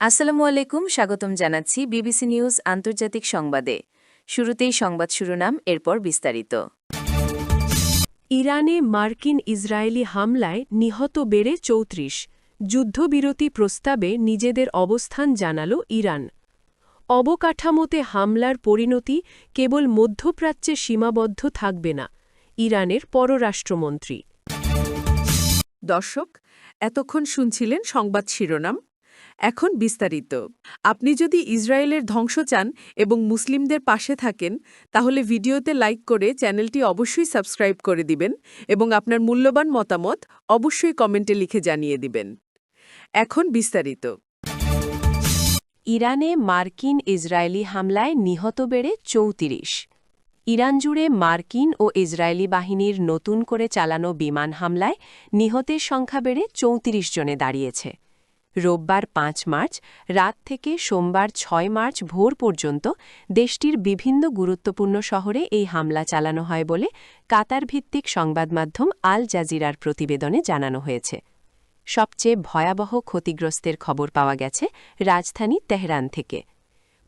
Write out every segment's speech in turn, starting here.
আসসালামু আলাইকুম, স্বাগতম জানাচ্ছি বিবিসি নিউজ আন্তর্জাতিক সংবাদে। শুরুতেই সংবাদ শিরোনাম, এরপর বিস্তারিত। ইরানে মার্কিন ইসরায়েলি হামলায় নিহত বেড়ে ৩৪। যুদ্ধবিরতি প্রস্তাবে নিজেদের অবস্থান জানাল ইরান। অবকাঠামোতে হামলার পরিণতি কেবল মধ্যপ্রাচ্যে সীমাবদ্ধ থাকবে না, ইরানের পররাষ্ট্রমন্ত্রী। দর্শক, এতক্ষণ শুনছিলেন সংবাদ শিরোনাম। এখন বিস্তারিত। আপনি যদি ইসরায়েলের ধ্বংস চান এবং মুসলিমদের পাশে থাকেন, তাহলে ভিডিওতে লাইক করে চ্যানেলটি অবশ্যই সাবস্ক্রাইব করে দিবেন এবং আপনার মূল্যবান মতামত অবশ্যই কমেন্টে লিখে জানিয়ে দিবেন। এখন বিস্তারিত। ইরানে মার্কিন ইসরায়েলি হামলায় নিহত বেড়ে ৩৪। ইরান জুড়ে মার্কিন ও ইসরায়েলি বাহিনীর নতুন করে চালানো বিমান হামলায় নিহতের সংখ্যা বেড়ে ৩৪ জনে দাঁড়িয়েছে। রোববার ৫ মার্চ রাত থেকে সোমবার ৬ মার্চ ভোর পর্যন্ত দেশটির বিভিন্ন গুরুত্বপূর্ণ শহরে এই হামলা চালানো হয় বলে কাতার ভিত্তিক সংবাদমাধ্যম আল জাজিরার প্রতিবেদনে জানানো হয়েছে। সবচেয়ে ভয়াবহ ক্ষতিগ্রস্তের খবর পাওয়া গেছে রাজধানী তেহরান থেকে।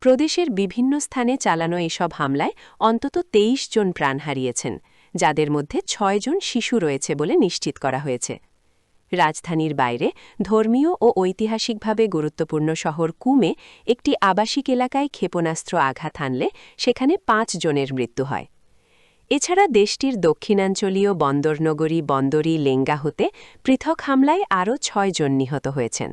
প্রদেশের বিভিন্ন স্থানে চালানো এসব হামলায় অন্তত ২৩ জন প্রাণ হারিয়েছেন, যাদের মধ্যে ৬ জন শিশু রয়েছে বলে নিশ্চিত করা হয়েছে। রাজধানীর বাইরে ধর্মীয় ও ঐতিহাসিকভাবে গুরুত্বপূর্ণ শহর কুমে একটি আবাসিক এলাকায় ক্ষেপণাস্ত্র আঘাত হানলে সেখানে ৫ জনের মৃত্যু হয়। এছাড়া দেশটির দক্ষিণাঞ্চলীয় বন্দরনগরী বন্দরি লেঙ্গা হতে পৃথক হামলায় আরও ৬ জন নিহত হয়েছেন।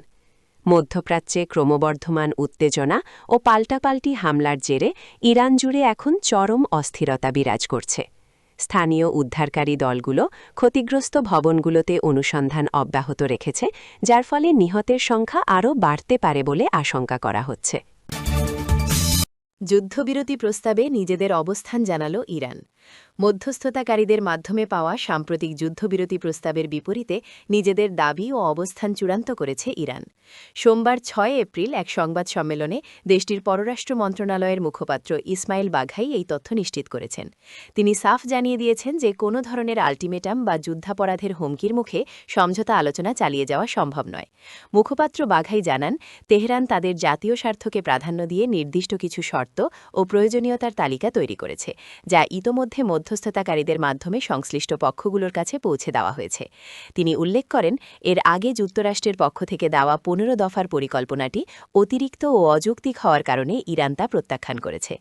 মধ্যপ্রাচ্যে ক্রমবর্ধমান উত্তেজনা ও পাল্টাপাল্টি হামলার জেরে ইরান জুড়ে এখন চরম অস্থিরতা বিরাজ করছে। স্থানীয় উদ্ধারকারী দলগুলো ক্ষতিগ্রস্ত ভবনগুলোতে অনুসন্ধান অব্যাহত রেখেছে, যার ফলে নিহতের সংখ্যা আরও বাড়তে পারে বলে আশঙ্কা করা হচ্ছে। যুদ্ধবিরতি প্রস্তাবে নিজেদের অবস্থান জানাল ইরান। মধ্যস্থতাকারীদের মাধ্যমে পাওয়া সাম্প্রতিক যুদ্ধবিরতি প্রস্তাবের বিপরীতে নিজেদের দাবি ও অবস্থান চূড়ান্ত করেছে ইরান। সোমবার ৬ এপ্রিল এক সংবাদ সম্মেলনে দেশটির পররাষ্ট্র মন্ত্রণালয়ের মুখপাত্র ইসমাইল বাঘাই এই তথ্য নিশ্চিত করেছেন। তিনি সাফ জানিয়ে দিয়েছেন যে কোনো ধরনের আল্টিমেটাম বা যুদ্ধাপরাধের হুমকির মুখে সমঝোতা আলোচনা চালিয়ে যাওয়া সম্ভব নয়। মুখপাত্র বাঘাই জানান, তেহরান তাদের জাতীয় স্বার্থকে প্রাধান্য দিয়ে নির্দিষ্ট কিছু শর্ত ও প্রয়োজনীয়তার তালিকা তৈরি করেছে, যা ইতোমধ্যে মধ্যস্থতাকারীদের মাধ্যমে সংশ্লিষ্ট পক্ষগুলোর কাছে পৌঁছে দেওয়া হয়েছে। তিনি উল্লেখ করেন, এর আগে যুক্তরাষ্ট্রের পক্ষ থেকে দেওয়া ১৫ দফার পরিকল্পনাটি অতিরিক্ত ও অযৌক্তিক হওয়ার কারণে ইরান তা প্রত্যাখ্যান করেছে।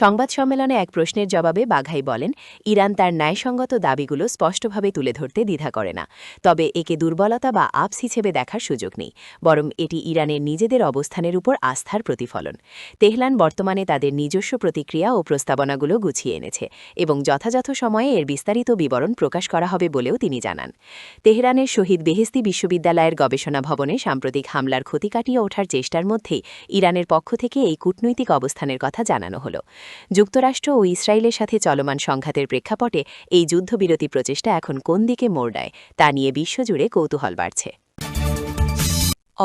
সংবাদ সম্মেলনে এক প্রশ্নের জবাবে বাঘাই বলেন, ইরান তার ন্যায়সঙ্গত দাবিগুলো স্পষ্টভাবে তুলে ধরতে দ্বিধা করে না, তবে একে দুর্বলতা বা আপস হিসেবে দেখার সুযোগ নেই, বরং এটি ইরানের নিজেদের অবস্থানের উপর আস্থার প্রতিফলন। তেহরান বর্তমানে তাদের নিজস্ব প্রতিক্রিয়া ও প্রস্তাবনাগুলো গুছিয়ে এনেছে এবং যথাযথ সময়ে এর বিস্তারিত বিবরণ প্রকাশ করা হবে বলেও তিনি জানান। তেহরানের শহীদ বেহেস্তি বিশ্ববিদ্যালয়ের গবেষণা ভবনে সাম্প্রতিক হামলার ক্ষতি কাটিয়ে ওঠার চেষ্টার মধ্যেই ইরানের পক্ষ থেকে এই কূটনৈতিক অবস্থানের কথা জানানো হল। যুক্তরাষ্ট্র ও ইসরায়েলের সাথে চলমান সংঘাতের প্রেক্ষাপটে এই যুদ্ধবিরতি প্রচেষ্টা এখন কোন দিকে মোড় নেয় তা নিয়ে বিশ্বজুড়ে কৌতূহল বাড়ছে।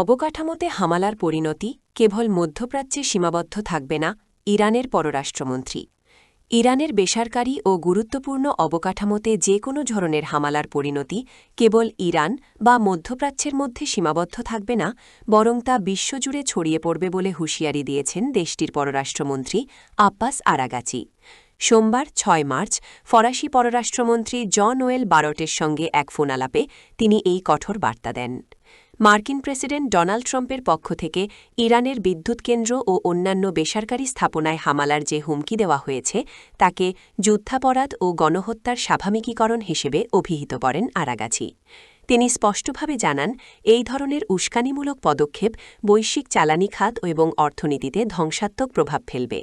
অবকাঠামোতে হামলার পরিণতি কেবল মধ্যপ্রাচ্যে সীমাবদ্ধ থাকবে না, ইরানের পররাষ্ট্রমন্ত্রী। ইরানের বেসরকারি ও গুরুত্বপূর্ণ অবকাঠামোতে যে কোনো ধরনের হামলার পরিণতি কেবল ইরান বা মধ্যপ্রাচ্যের মধ্যে সীমাবদ্ধ থাকবে না, বরং তা বিশ্বজুড়ে ছড়িয়ে পড়বে বলে হুঁশিয়ারি দিয়েছেন দেশটির পররাষ্ট্রমন্ত্রী আব্বাস আরাগাচি। সোমবার ৬ মার্চ ফরাসি পররাষ্ট্রমন্ত্রী জন ওয়েল বারটের সঙ্গে এক ফোনালাপে তিনি এই কঠোর বার্তা দেন। মার্কিন প্রেসিডেন্ট ডোনাল্ড ট্রাম্পের পক্ষ থেকে ইরানের বিদ্যুৎ কেন্দ্র ও অন্যান্য বেসরকারি স্থাপনায় হামলার যে হুমকি দেওয়া হয়েছে তাকে যুদ্ধাপরাধ ও গণহত্যার স্বাভাবিকীকরণ হিসেবে অভিহিত করেন আরাগাচি। তিনি স্পষ্টভাবে জানান, এই ধরনের উস্কানিমূলক পদক্ষেপ বৈশ্বিক জ্বালানি খাত এবং অর্থনীতিতে ধ্বংসাত্মক প্রভাব ফেলবে।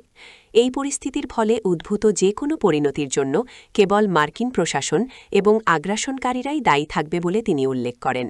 এই পরিস্থিতির ফলে উদ্ভূত যে কোনো পরিণতির জন্য কেবল মার্কিন প্রশাসন এবং আগ্রাসনকারীরাই দায়ী থাকবে বলে তিনি উল্লেখ করেন।